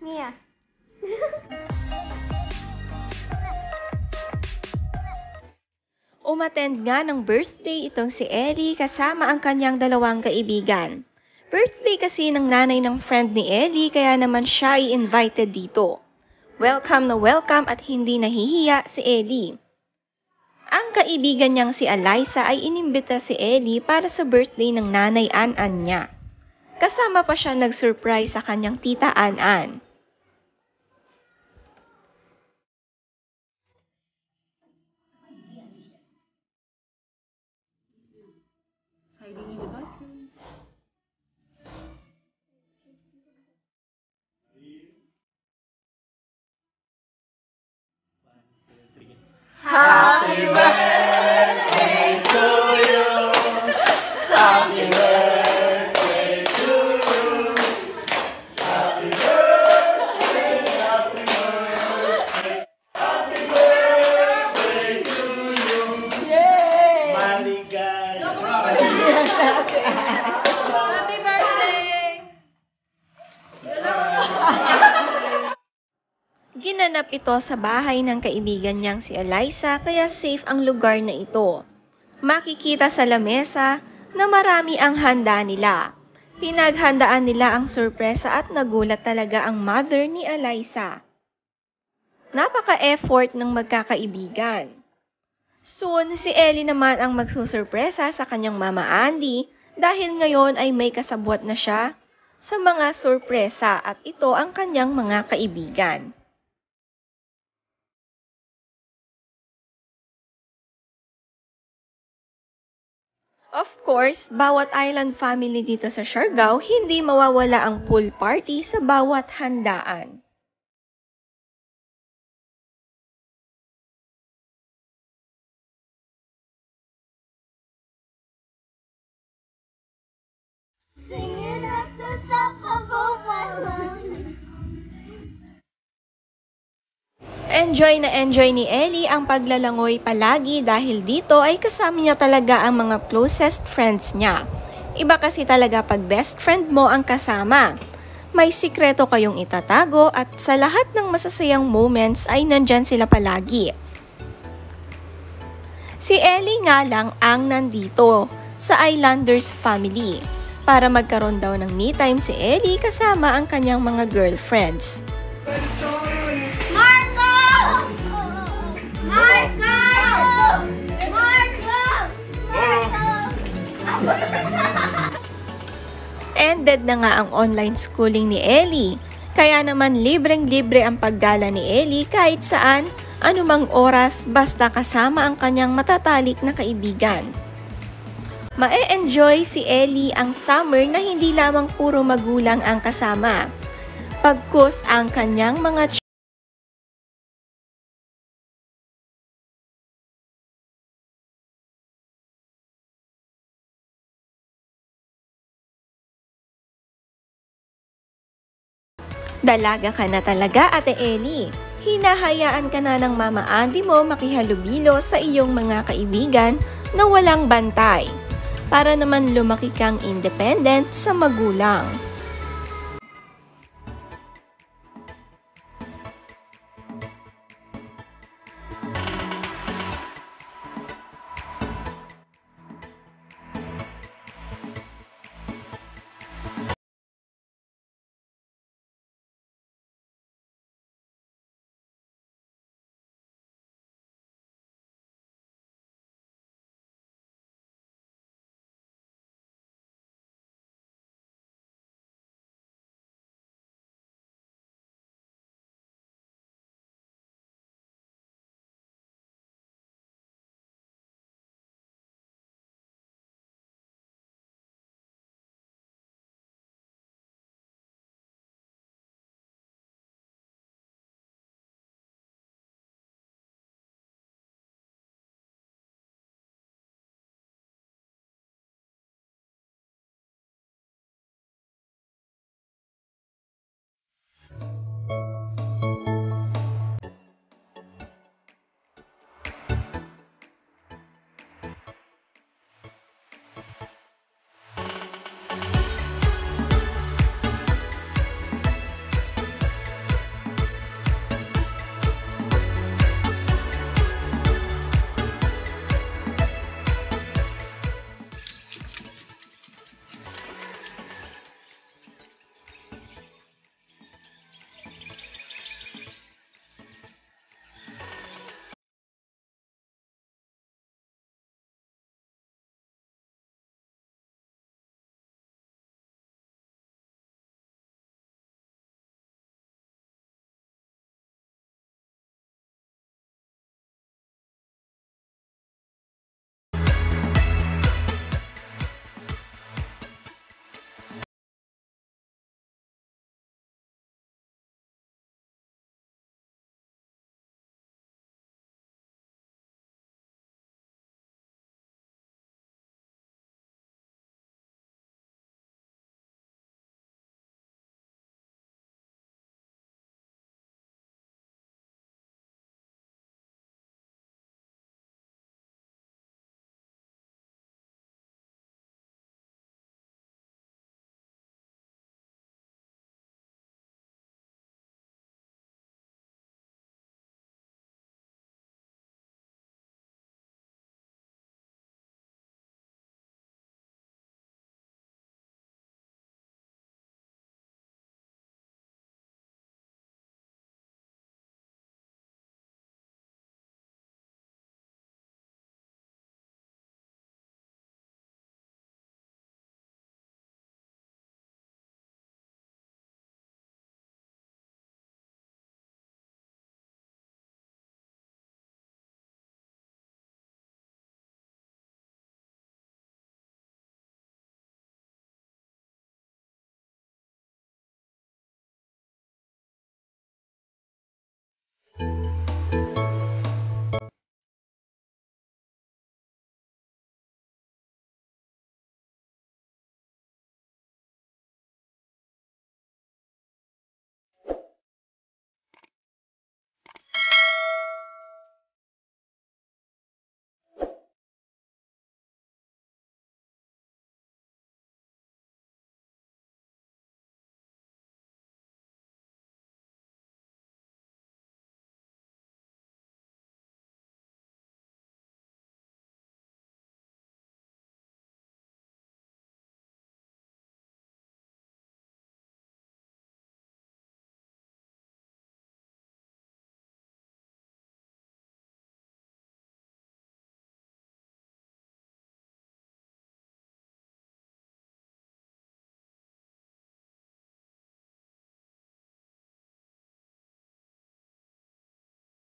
Mia. Umattend nga ng birthday itong si Ellie kasama ang kanyang dalawang kaibigan. Birthday kasi ng nanay ng friend ni Ellie kaya naman siya ay invited dito. Welcome na welcome at hindi nahihiya si Ellie. Ang kaibigan niyang si Alyssa ay inimbita si Ellie para sa birthday ng nanay An-An niya. Kasama pa siya nag-surprise sa kanyang tita An-An. Happy birthday to you. Happy birthday to you. Happy birthday, happy birthday. Happy birthday to you. Yay! Maligaya. Happy birthday! Ginanap ito sa bahay ng kaibigan niyang si Alyssa kaya safe ang lugar na ito. Makikita sa lamesa na marami ang handa nila. Pinaghandaan nila ang sorpresa at nagulat talaga ang mother ni Alyssa. Napaka-effort ng magkakaibigan. Soon, si Ellie naman ang magsusurpresa sa kanyang mama Andy dahil ngayon ay may kasabwat na siya sa mga sorpresa at ito ang kanyang mga kaibigan. Of course, bawat island family dito sa Siargao, hindi mawawala ang pool party sa bawat handaan. Sing it at the top of all my lungs. Enjoy ni Ellie ang paglalangoy palagi dahil dito ay kasama niya talaga ang mga closest friends niya. Iba kasi talaga pag best friend mo ang kasama. May sikreto kayong itatago at sa lahat ng masasayang moments ay nandyan sila palagi. Si Ellie nga lang ang nandito sa Islanders family. Para magkaroon daw ng me time si Ellie kasama ang kanyang mga girlfriends. Ended na nga ang online schooling ni Ellie. Kaya naman libreng-libre ang paggala ni Ellie kahit saan, anumang oras, basta kasama ang kanyang matatalik na kaibigan. Mae-enjoy si Ellie ang summer na hindi lamang puro magulang ang kasama. Pagkus ang kanyang mga Dalaga ka na talaga, Ate Ellie. Hinahayaan ka na ng Mama Andy mo makihalubilo sa iyong mga kaibigan na walang bantay para naman lumaki kang independent sa magulang.